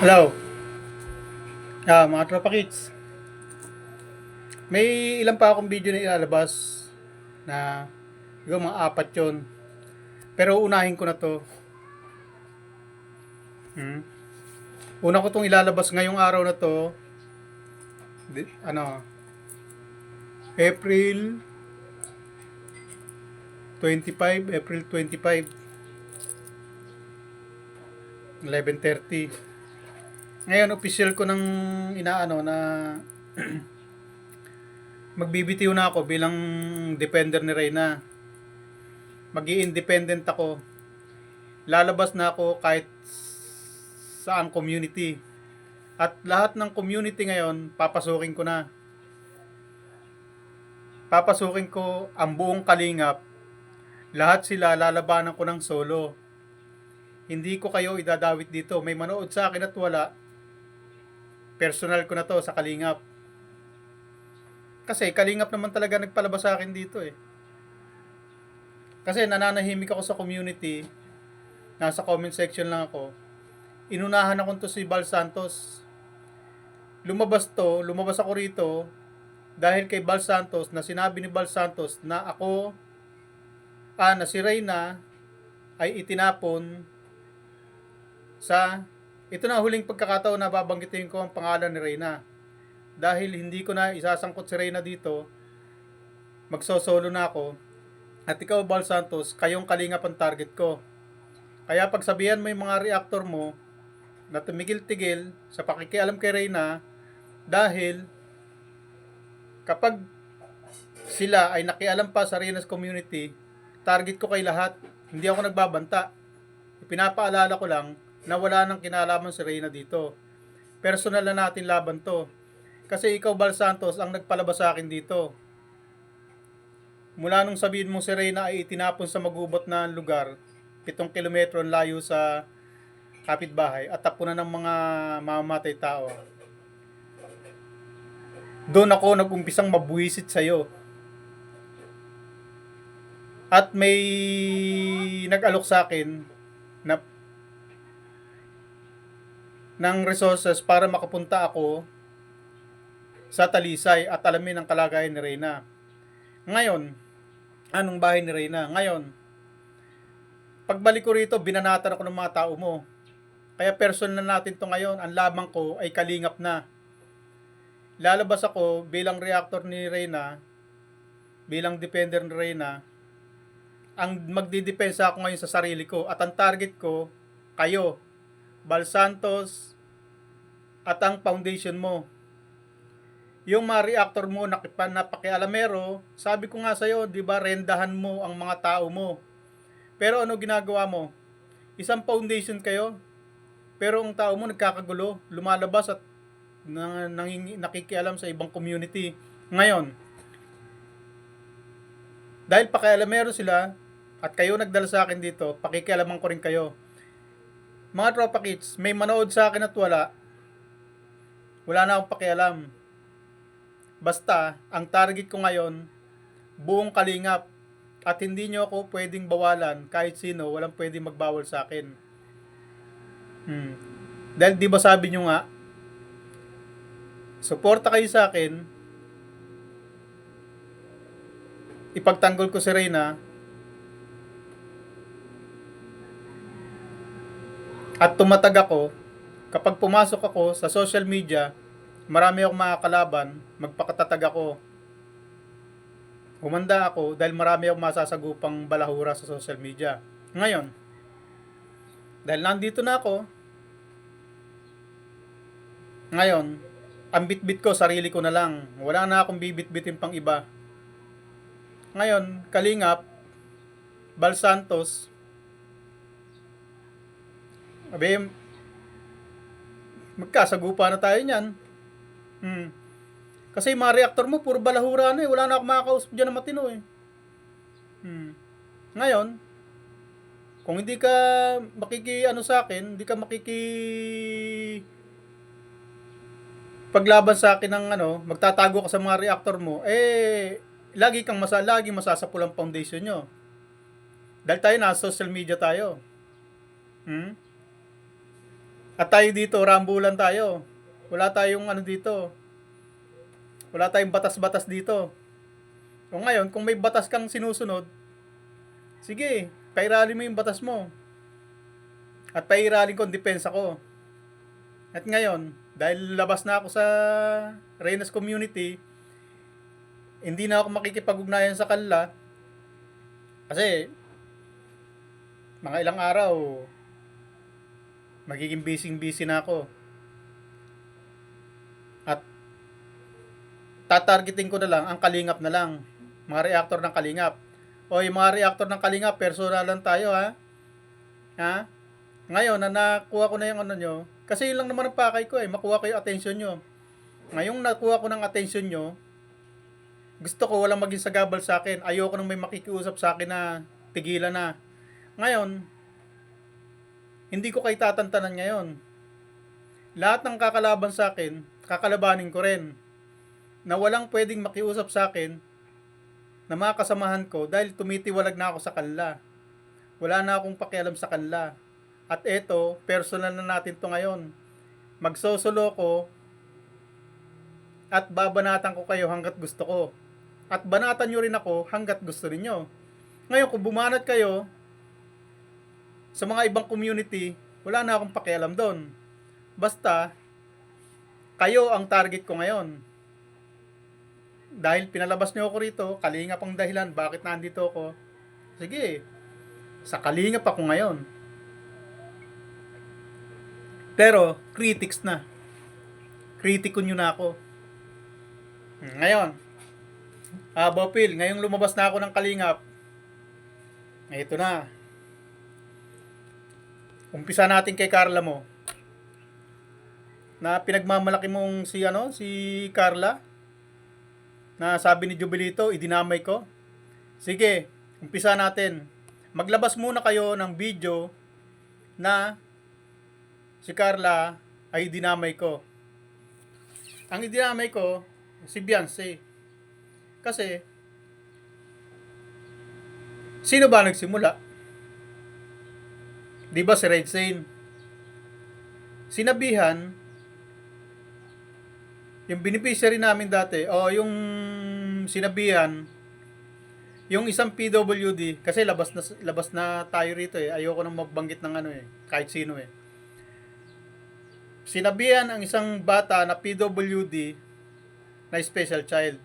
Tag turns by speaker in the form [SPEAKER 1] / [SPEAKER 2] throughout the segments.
[SPEAKER 1] Hello, mga tropa kids. May ilan pa akong video na ilalabas na yung mga apat yon. Pero unahin ko na to. Hmm. Una ko tong ilalabas ngayong araw na to. Ano, April 25, April 25, 11:30. Ngayon official ko ng inaano na magbibitiw na ako bilang defender ni Reyna. Magi-independent ako. Lalabas na ako kahit saang community. At lahat ng community ngayon, papasukin ko na. Papasukin ko ang buong kalingap. Lahat sila lalabanan ko ng solo. Hindi ko kayo idadawit dito. May manood sa akin at wala. Personal ko na to sa kalingap. Kasi kalingap naman talaga nagpalabas sa akin dito eh. Kasi nananahimik ako sa community. Nasa comment section lang ako. Inunahan ako to si Bal Santos. Lumabas ako rito dahil kay Bal Santos na sinabi ni Bal Santos na na si Reyna ay itinapon sa ito na huling pagkakataon na babanggitin ko ang pangalan ni Reyna. Dahil hindi ko na isasangkot si Reyna dito, magsosolo na ako. At ikaw, Bal Santos, kayong kalingap ang target ko. Kaya pagsabihan mo yung mga reactor mo na tumigil-tigil sa pakikialam kay Reyna dahil kapag sila ay nakialam pa sa Reyna's community, target ko kay lahat. Hindi ako nagbabanta. Pinapaalala ko lang na wala nang kinalaman si Reyna dito. Personal na natin laban to. Kasi ikaw, Bal Santos, ang nagpalabas sa akin dito. Mula nung sabihin mong si Reyna ay itinapon sa magubot na lugar, 7 kilometro ang layo sa kapitbahay at tapunan ng mga mamamatay tao. Doon ako nag-umpisang mabuwisit sa'yo. At may nag-alok sa akin na ng resources para makapunta ako sa Talisay at alamin ang kalagayan ni Reyna. Ngayon, anong bahay ni Reyna? Ngayon, pagbalik ko rito, binanatan ako ng mga tao mo. Kaya personal na natin to ngayon. Ang lamang ko ay kalingap na. Lalabas ako bilang reactor ni Reyna, bilang defender ni Reyna. Ang magdidepensa ako ngayon sa sarili ko. At ang target ko, kayo, Bal Santos, at ang foundation mo. Yung mga reactor mo na pakialamero, sabi ko nga sa'yo, di ba, rendahan mo ang mga tao mo. Pero ano ginagawa mo? Isang foundation kayo, pero ang tao mo nagkakagulo, lumalabas at nakikialam sa ibang community. Ngayon, dahil pakialamero sila, at kayo nagdala sa akin dito, pakikialaman ko rin kayo. Mga tropa kids, may manood sa akin at wala na akong pakialam. Basta, ang target ko ngayon, buong kalingap. At hindi nyo ako pwedeng bawalan kahit sino, walang pwedeng magbawal sa akin. Dahil di ba sabi nyo nga, suporta kayo sa akin, ipagtanggol ko si Reyna, at tumatag ako, kapag pumasok ako sa social media, marami akong makakalaban, magpakatatag ako. Humanda ako dahil marami akong masasagupang balahura sa social media. Ngayon, dahil nandito na ako, ngayon, ang bitbit ko, sarili ko na lang. Wala na akong bibitbitin pang iba. Ngayon, kalingap, Bal Santos, sabi, magkasagupa na tayo niyan. Kasi yung mga reactor mo, puro balahura na eh. Wala na akong makakausap dyan na matino eh. Ngayon, kung hindi ka sa akin, hindi ka paglaban sa akin ng magtatago ka sa mga reactor mo, lagi masasapulang foundation nyo. Dahil tayo nasa social media tayo. At tayo dito, rambulan tayo. Wala tayong ano dito. Wala tayong batas-batas dito. O ngayon, kung may batas kang sinusunod, sige, pairali mo yung batas mo. At pairali ko ang depensa ko. At ngayon, dahil labas na ako sa Reynas community, hindi na ako makikipag-ugnayan sa kanila kasi mga ilang araw magiging busy na ako. At tatargeting ko na lang ang Kalingap na lang. Mga reactor ng Kalingap. O yung mga reactor ng Kalingap, personal lang tayo ha. Ha? Ngayon, na nakuha ko na yung ano nyo, kasi yun lang naman ang pakay ko makuha ko yung attention nyo. Ngayong nakuha ko ng attention nyo, gusto ko walang maging sagabal sa akin. Ayoko nang may makikiusap sa akin na tigilan na. Ngayon, hindi ko kayo tatantanan ngayon. Lahat ng kakalaban sa akin, kakalabanin ko rin. Na walang pwedeng makiusap sa akin na mga kasamahan ko dahil tumitiwalag na ako sa kanila. Wala na akong pakialam sa kanila. At eto, personal na natin to ngayon. Magsosolo ko at babanatan ko kayo hanggat gusto ko. At banatan nyo rin ako hanggat gusto ninyo. Ngayon, kung bumanat kayo sa mga ibang community, wala na akong pakialam doon. Basta, kayo ang target ko ngayon. Dahil pinalabas nyo ako rito, Kalingap ang dahilan bakit nandito ako. Sige, sa Kalingap ako ngayon. Pero, critics na. Kritiko nyo na ako. Ngayon, Bopil, ngayong lumabas na ako ng Kalingap, ito na. Umpisa natin kay Carla mo. Na pinagmamalaki mong si Carla. Na sabi ni Jubilito, idinamay ko. Sige, umpisa natin. Maglabas muna kayo ng video na si Carla ay dinamay ko. Ang idinamay ko, si Beyonce. Kasi, sino ba nagsimula? Di ba si Red Zane? Sinabihan, yung beneficiary namin dati, o yung sinabihan, yung isang PWD, kasi labas na tayo rito ayoko nang magbanggit ng kahit sino Sinabihan ang isang bata na PWD na special child.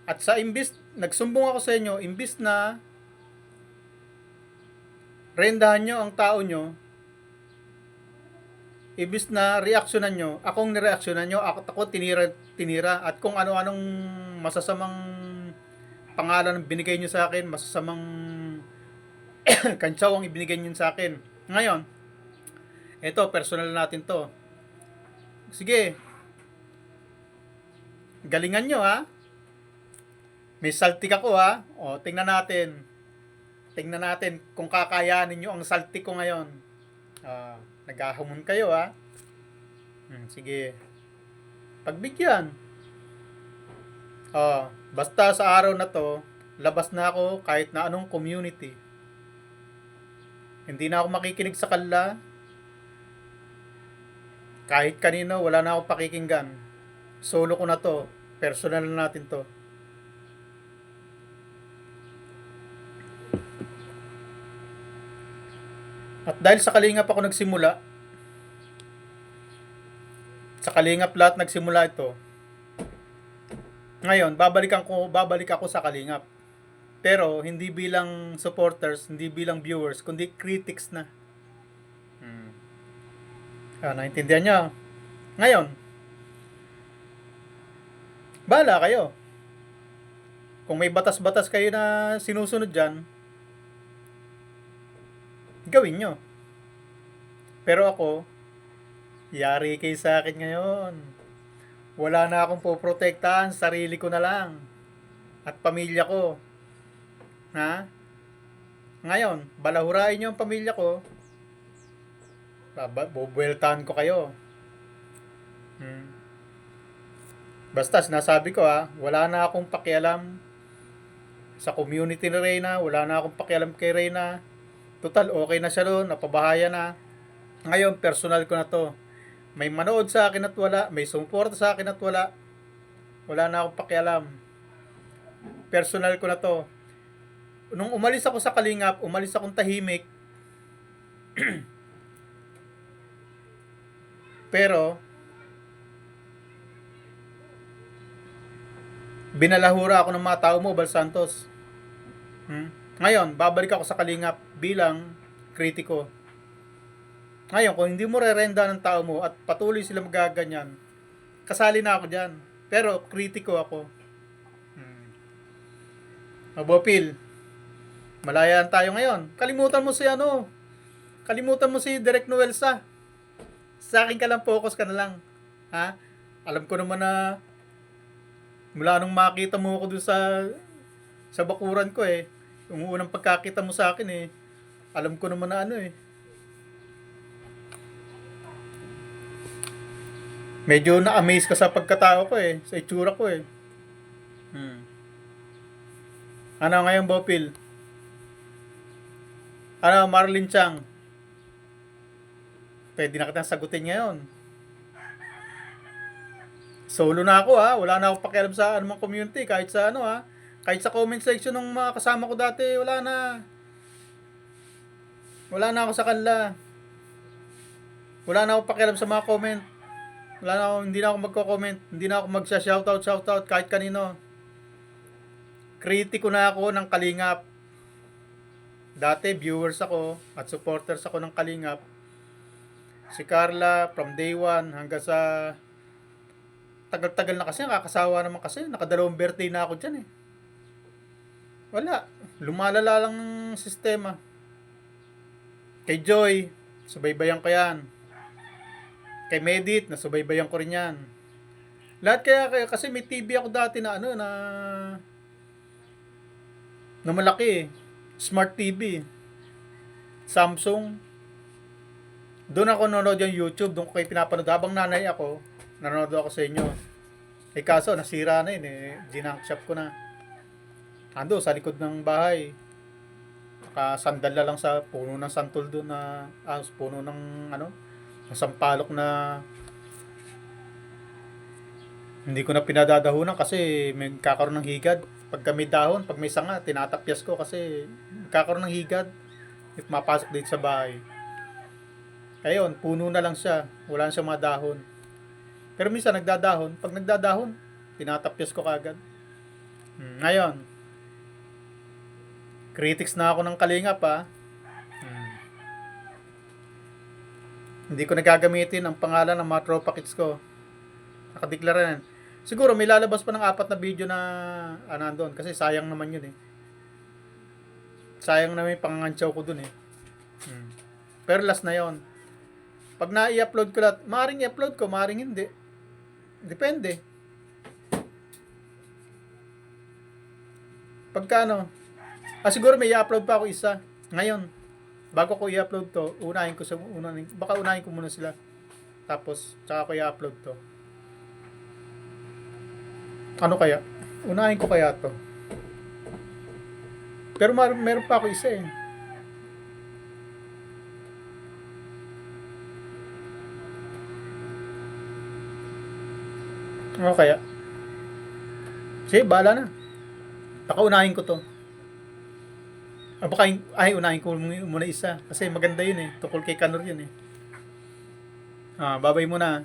[SPEAKER 1] At sa nagsumbong ako sa inyo, imbis na rendahan nyo ang tao nyo, imbis na reaksyonan nyo, akong nireaksyonan nyo, ako tinira, at kung ano-anong masasamang pangalan ang binigay nyo sa akin, masasamang kantsaw ang ibinigay nyo sa akin. Ngayon, eto, personal natin to. Sige, galingan nyo ha. May saltik ako ha. O, tingnan natin. Tingnan natin kung kakayanin nyo ang saltik ko ngayon. Naghahamon kayo ha. Sige. Pagbigyan. Basta sa araw na to, labas na ako kahit na anong community. Hindi na ako makikinig sa kanila. Kahit kanino, wala na ako pakikinggan. Solo ko na to. Personal na natin to. At dahil sa Kalingap ako nagsimula, sa Kalingap lahat nagsimula ito. Ngayon, babalik ako sa Kalingap. Pero hindi bilang supporters, hindi bilang viewers, kundi critics na. Naintindihan nyo? Ngayon, bahala kayo. Kung may batas-batas kayo na sinusunod dyan, gawin nyo. Pero ako, yari kayo sa akin ngayon. Wala na akong poprotektahan, sarili ko na lang. At pamilya ko. Ha? Ngayon, balahurain nyo ang pamilya ko, bubueltahan ko kayo. Basta sinasabi ko wala na akong pakialam sa community ni Reyna, wala na akong pakialam kay Reyna. Total, okay na siya doon, napabahaya na. Ngayon, personal ko na to. May manood sa akin at wala, may sumuporta sa akin at wala. Wala na akong pakialam. Personal ko na to. Nung umalis ako sa Kalingap, umalis akong tahimik. Pero, binalahura ako ng mga tao mo, Bal Santos. Ngayon, babalik ako sa Kalingap bilang kritiko. Ngayon, kung hindi mo rerenda ng tao mo at patuloy sila magaganyan, kasali na ako dyan. Pero, kritiko ako. Mabopil, malayaan tayo ngayon. Kalimutan mo si kalimutan mo si Direk Noelsa. Sa akin ka lang, focus ka na lang. Ha? Alam ko naman na mula nung makita mo ako doon sa bakuran ko yung unang pagkakita mo sa akin alam ko naman na medyo na-amaze ka sa pagkatao ko sa itsura ko Ano ngayon, Bopil? Ano, Marlin Chang? Pwede na kitang sagutin ngayon. Solo na ako wala na akong pakialam sa anumang community, kahit sa kahit sa comment section ng mga kasama ko dati, wala na. Wala na ako sa kanila. Wala na akong pakialam sa mga comment. Hindi na ako magko-comment, hindi na ako shoutout kahit kanino. Kritiko na ako ng Kalingap. Dati viewers ako at supporters ako ng Kalingap. Si Carla from day one hanggang sa tagal-tagal na kasi, nakakasawa naman kasi, nakadalawang birthday na ako dyan Wala, lumalala lang ng sistema. Kay Joy, subaybayan ko yan. Kay Medit, nasubaybayan ko rin yan. Lahat kaya kasi may TV ako dati na na malaki Smart TV. Samsung. Doon ako nanonood yung YouTube, doon ko kayo pinapanood. Habang nanay ako, nanonood ako sa inyo. Kaso, nasira na yun Ginang shop ko na. Ando, sa likod ng bahay. Nakasandal na lang sa puno ng santol doon puno ng sampalok na hindi ko na pinadadahunan kasi may kakaroon ng higad. Pagka may dahon, pag may sanga, tinatapyas ko kasi kakaroon ng higad. If mapasok dito sa bahay. Ayun, puno na lang siya. Wala na siya mga dahon. Pero minsan nagdadahon. Pag nagdadahon, tinatapyas ko kagad. Ngayon, critics na ako ng Kalingap Hindi ko nagagamitin ang pangalan ng mga tropa kits ko. Nakadeklara yan. Siguro may lalabas pa ng 4 na video na nandun. Kasi sayang naman yun Sayang na may pangangantsaw ko dun Pero last na yon. Pag na-i-upload ko lahat, maaaring i-upload ko, maaaring hindi. Depende. Pagka siguro may i-upload pa ako isa. Ngayon, bago ko i-upload to, baka unahin ko muna sila. Tapos, tsaka ko i-upload to. Ano kaya? Unahin ko kaya to. Pero meron pa ako isa Ano kaya? Sige, bahala na. Baka unahin ko to. Baka unahin ko muna isa. Kasi maganda yun Tukol kay Kanor yun babay muna.